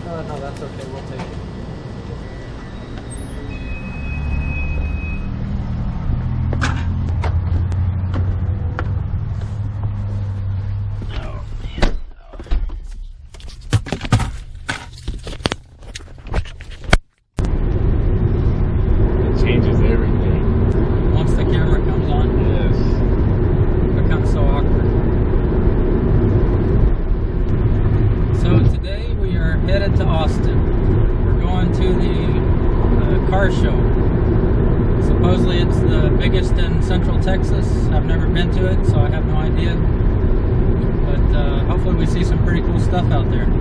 No, that's okay. We'll take it. Supposedly it's the biggest in Central Texas. I've never been to it, so I have no idea. But hopefully we see some pretty cool stuff out there. You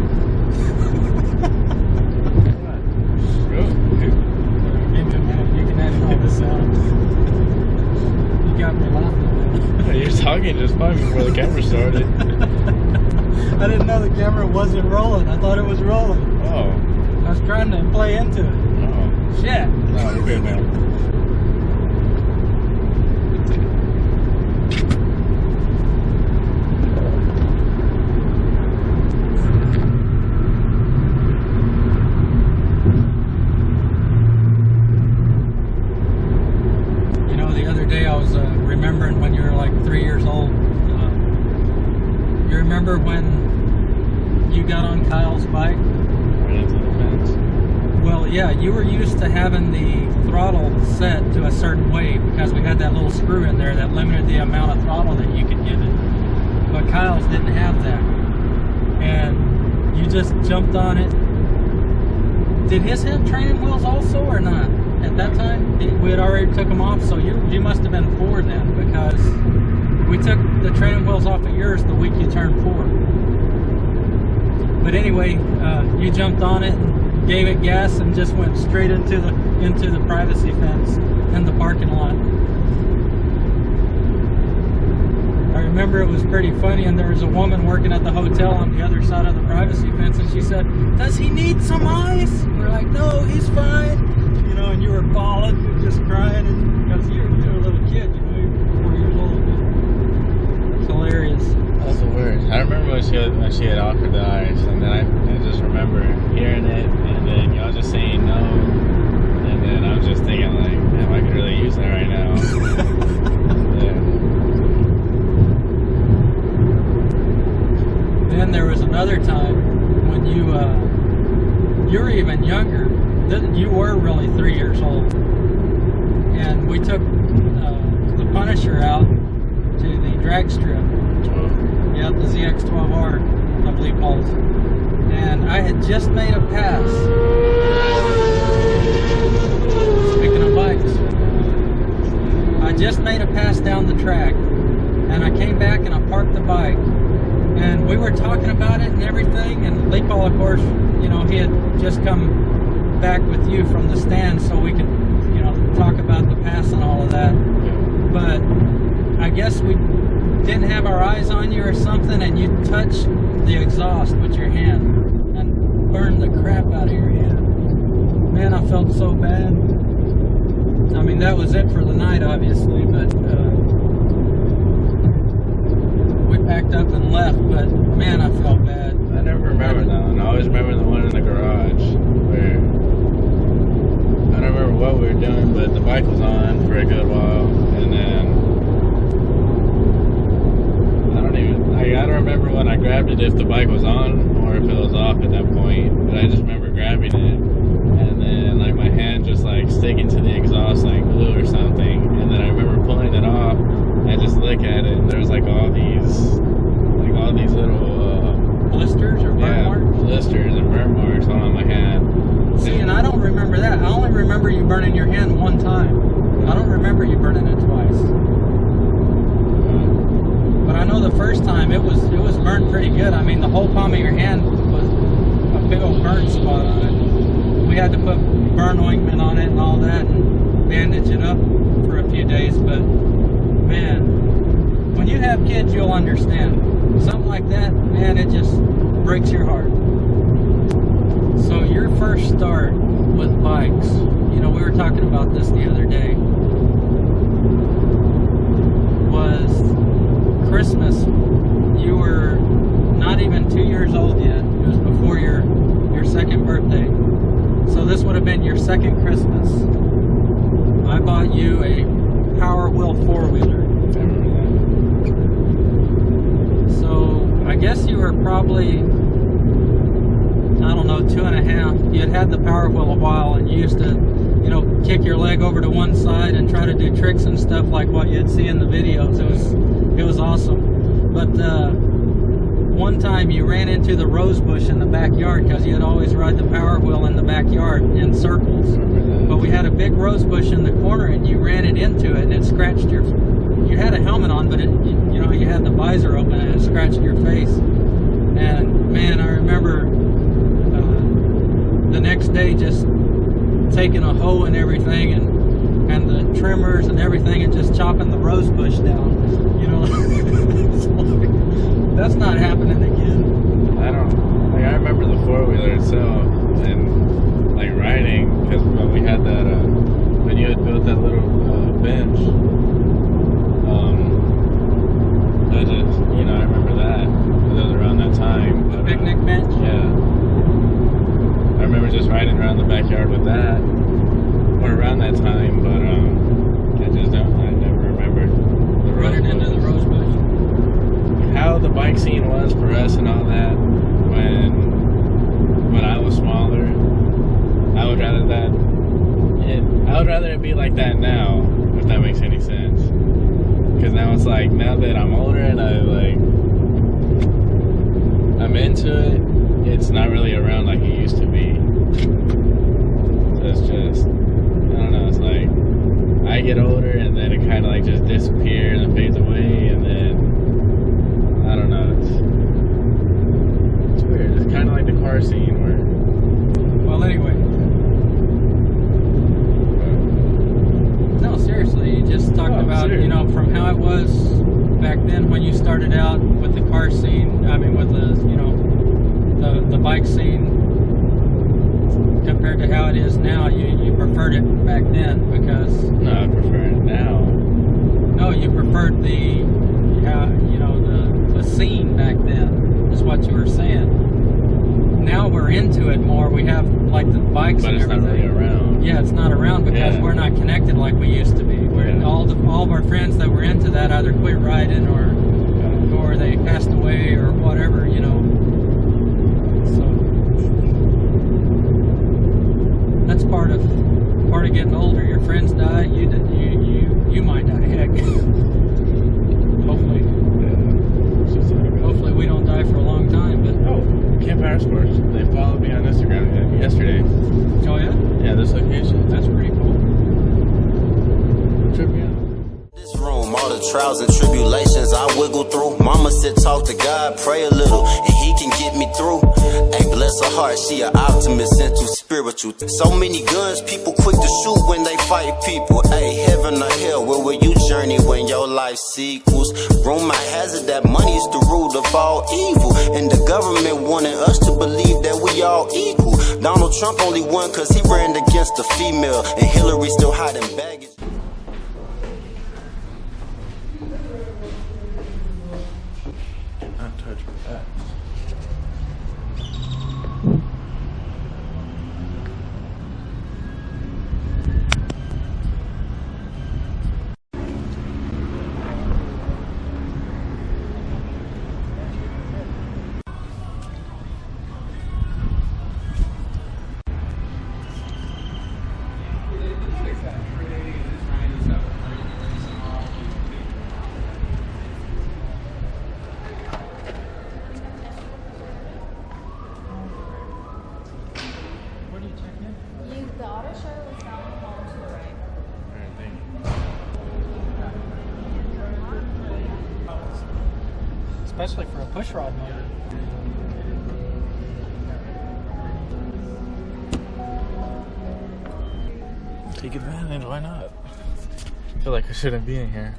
can edit all this out. You got me laughing. Yeah, you're talking just fine before the camera started. I didn't know the camera wasn't rolling. I thought it was rolling. Oh. I was trying to play into it. Oh. Shit. No, we're good now. Remembering when you were like 3 years old. You remember when you got on Kyle's bike? Right into the fence. Well, yeah, you were used to having the throttle set to a certain way because we had that little screw in there that limited the amount of throttle that you could give it. But Kyle's didn't have that. And you just jumped on it. Did his have training wheels also or not? At that time, we had already took them off, so you must have been 4 then, because we took the training wheels off of yours the week you turned 4. But anyway, you jumped on it and gave it gas and just went straight into the privacy fence in the parking lot. I remember it was pretty funny, and there was a woman working at the hotel on the other side of the privacy fence, and she said, "Does he need some ice?" We're like, "No, he's fine." You know, and you were bawling, just crying, and because you're a little kid, you know, you're 4 years old. It's hilarious. That's the worst. I remember when she had offered the ice, and then I just remember hearing it, and then y'all just saying no, and then I was just thinking like, damn, I could really use that right now. Yeah. Then there was another time when you were even younger. You were really 3 years old, and we took the Punisher out to the drag strip. Yeah, the ZX12R, I believe calls. And I had just made a pass. Speaking of bikes, I just made a pass down the track, and I came back and I parked the bike, and we were talking about it and everything. And Lee Paul, of course, you know, he had just come back with you from the stand so we could, you know, talk about the pass and all of that. But I guess we didn't have our eyes on you or something, and you touched the exhaust with your hand and burned the crap out of your hand. Man, I felt so bad. I mean, that was it for the night, obviously, but we packed up and left, but man, I felt bad. I never remember that one. I always remember the one in the garage where I don't remember what we were doing, but the bike was on for a good while, and then I don't remember when I grabbed it, if the bike was on or if it was off at that point, but I just remember grabbing it, and then like my hand just like sticking to the exhaust like glue or something, and then I remember pulling it off, and I just look at it, and there's like all these little blisters or burn marks? Blisters and burn marks on my hand. See, and I don't remember that. I only remember you burning your hand one time. I don't remember you burning it twice. But I know the first time it was burned pretty good. I mean, the whole palm of your hand was a big old burn spot on it. We had to put burn ointment on it and all that and bandage it up for a few days. But man, when you have kids, you'll understand. Something like that, man, it just breaks your heart. So your first start with bikes, you know, we were talking about this the other day, was Christmas. You were not even 2 years old yet. It was before your your second birthday. So this would have been your second Christmas. I bought you a Power Wheel 4-wheeler. So I guess you were probably, I don't know, 2.5. You had the Power Wheel a while, and you used to, you know, kick your leg over to one side and try to do tricks and stuff like what you'd see in the videos. It was awesome. But one time you ran into the rose bush in the backyard because you'd always ride the Power Wheel in the backyard in circles. But we had a big rose bush in the corner, and you ran it into it, and it scratched your. You had a helmet on, but you know, you had the visor open, and it scratched your face. And man, I remember the next day just taking a hoe and everything, and the trimmers and everything, and just chopping the rose bush down. You know, that's not happening again. I don't. Like, I remember the 4-wheeler itself, and like riding, because when we had that, when you had built that little bench, I just, you know, I remember that. That was around that time. The picnic bench? Yeah. I remember just riding around the backyard with that, or around that time, but I never remembered the Running into the rose bush. how the bike scene was for us and all that when I was smaller. I would rather it be like that now, if that makes any sense. Because now it's like, now that I'm older and I'm into it, it's not really around like it used to be. So it's just, I don't know, it's like I get older and then it kind of like just disappears and fades away, and then I don't know, it's weird. It's kind of like the car scene where, Well, anyway. No, seriously, you just talked about, you know, from how it was back then when you started out with the car scene, I mean, with the, you know, the bike scene, compared to how it is now. You preferred it back then because... No, I prefer it now. No, you preferred the scene back then, is what you were saying. Now we're into it more. We have like the bikes but and everything. But it's not really around. Yeah, it's not around because we're not connected like we used to be. All of our friends that were into that either quit riding or they passed away or whatever, you know. So that's part of getting older. Your friends die, you might die. Heck, hopefully we don't die for a long time. But Camp Power Sports, they followed me on Instagram yesterday. Oh yeah? Yeah, this location. That's pretty cool. Trip me out. This room, all the trials and tribulations I wiggle through. Mama said talk to God, pray a little, and he can get me through. Hey, bless her heart, she an optimist and too spiritual. So many guns, people quick to shoot when they fight people. Hey, heaven or hell, where will you journey when your life sequels? Rumor has it that money's the root of all evil, and the government wanted us to believe that we all equal. Donald Trump only won cause he ran against a female, and Hillary still hiding baggage. Not touch with that. The auto show is down the hall to the right. Alright, thank you. Especially for a pushrod motor. Take advantage, why not? I feel like I shouldn't be in here.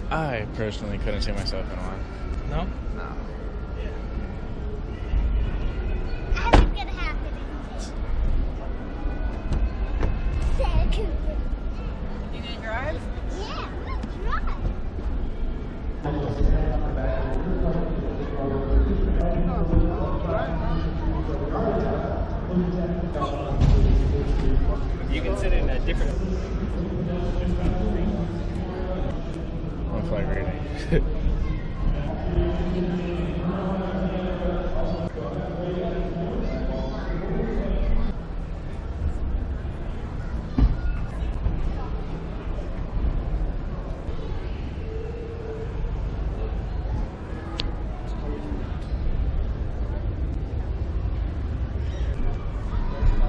I personally couldn't see myself in one. No? No. You gonna drive? Yeah, let's drive. You can sit in a different. I'm flag rating.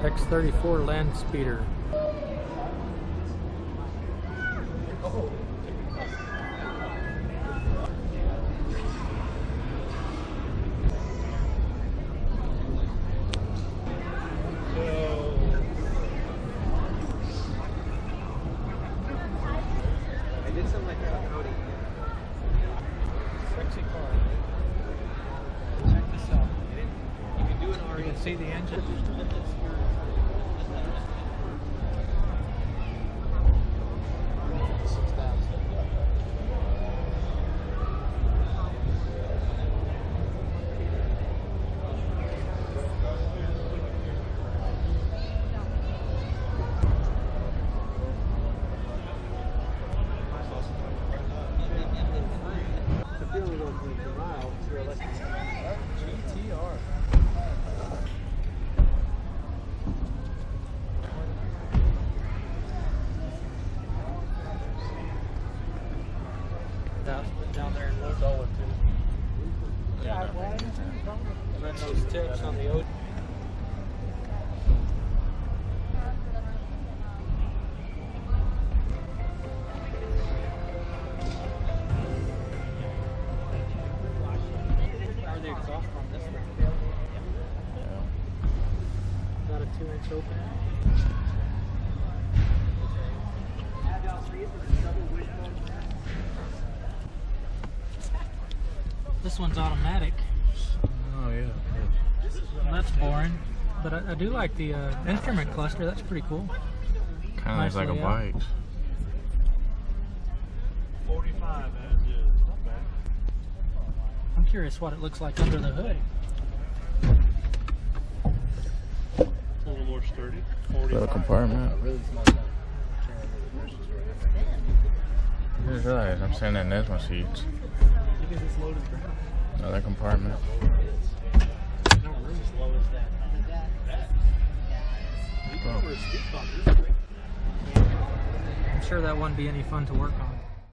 X34 land speeder. I did something like that on Audi. Sexy car. Check this out. You can do an You RE. can see the engine. The feeling goes from the mile to electric. GTR. Down there in Lodola too. Yeah, Run those tips on the O. Are the exhaust on this one? Got a 2-inch opener. This one's automatic. Oh yeah. That's boring, but I do like the instrument cluster. That's pretty cool. Kind of looks like a Nicely out. bike. 45 as is. Not bad. I'm curious what it looks like under the hood. A little more sturdy. 45. Little compartment. Really small. I just realized I'm sitting in this one seats. Because it's loaded ground. Another compartment. No room as low as that. You go for a speed bump. I'm sure that wouldn't be any fun to work on.